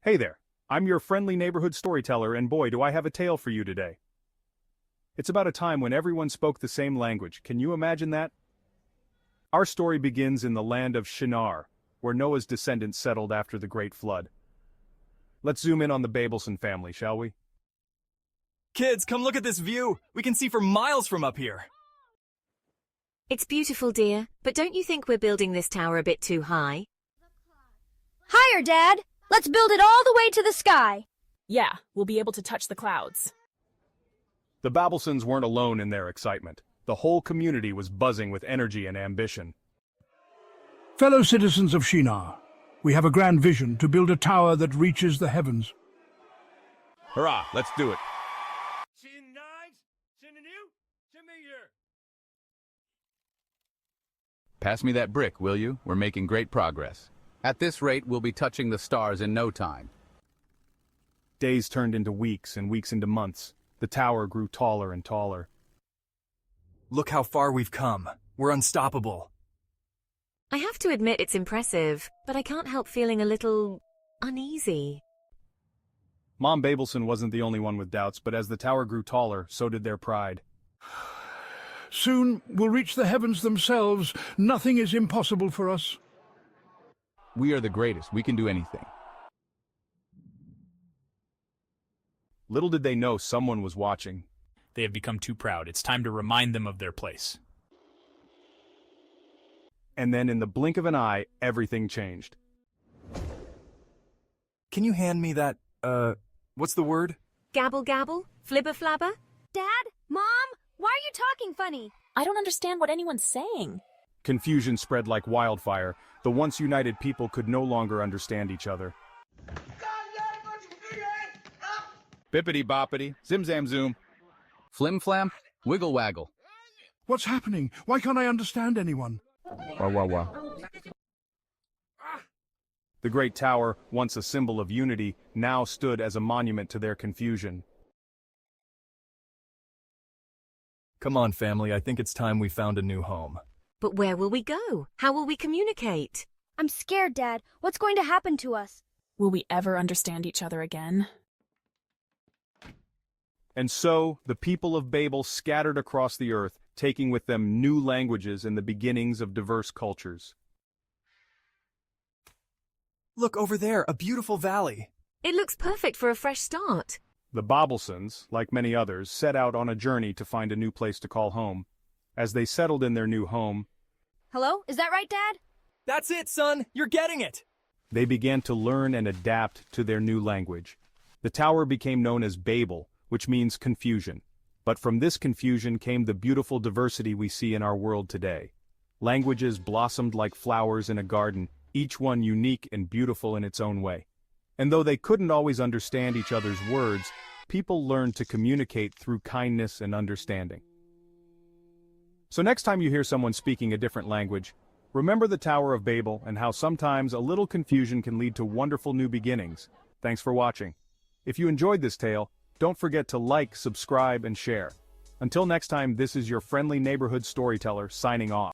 Hey there, I'm your friendly neighborhood storyteller, and boy, do I have a tale for you today. It's about a time when everyone spoke the same language. Can you imagine that? Our story begins in the land of Shinar, where Noah's descendants settled after the Great Flood. Let's zoom in on the Babelson family, shall we? Kids, come look at this view! We can see for miles from up here! It's beautiful, dear, but don't you think we're building this tower a bit too high? Higher, Dad! Let's build it all the way to the sky! Yeah, we'll be able to touch the clouds. The Babelsons weren't alone in their excitement. The whole community was buzzing with energy and ambition. Fellow citizens of Shinar, we have a grand vision to build a tower that reaches the heavens. Hurrah, let's do it. Pass me that brick, will you? We're making great progress. At this rate, we'll be touching the stars in no time. Days turned into weeks and weeks into months. The tower grew taller and taller. Look how far we've come. We're unstoppable. I have to admit it's impressive, but I can't help feeling a little uneasy. Mom Babelson wasn't the only one with doubts, but as the tower grew taller, so did their pride. Soon we'll reach the heavens themselves. Nothing is impossible for us. We are the greatest. We can do anything. Little did they know someone was watching. They have become too proud. It's time to remind them of their place. And then in the blink of an eye, everything changed. Can you hand me that, what's the word? Gabble gabble? Flibber flabber? Dad? Mom? Why are you talking funny? I don't understand what anyone's saying. Confusion spread like wildfire. The once united people could no longer understand each other. Bippity boppity, zim zam zoom. Flim flam, wiggle waggle. What's happening? Why can't I understand anyone? Wah wah wah. The great tower, once a symbol of unity, now stood as a monument to their confusion. Come on, family, I think it's time we found a new home. But where will we go? How will we communicate? I'm scared, Dad. What's going to happen to us? Will we ever understand each other again? And so, the people of Babel scattered across the earth, taking with them new languages and the beginnings of diverse cultures. Look over there, a beautiful valley. It looks perfect for a fresh start. The Babelsons, like many others, set out on a journey to find a new place to call home. As they settled in their new home, Hello? Is that right, Dad? That's it, son! You're getting it! they began to learn and adapt to their new language. The tower became known as Babel, which means confusion. But from this confusion came the beautiful diversity we see in our world today. Languages blossomed like flowers in a garden, each one unique and beautiful in its own way. And though they couldn't always understand each other's words, people learned to communicate through kindness and understanding. So next time you hear someone speaking a different language, remember the Tower of Babel and how sometimes a little confusion can lead to wonderful new beginnings. Thanks for watching. If you enjoyed this tale, don't forget to like, subscribe, and share. Until next time, this is your friendly neighborhood storyteller signing off.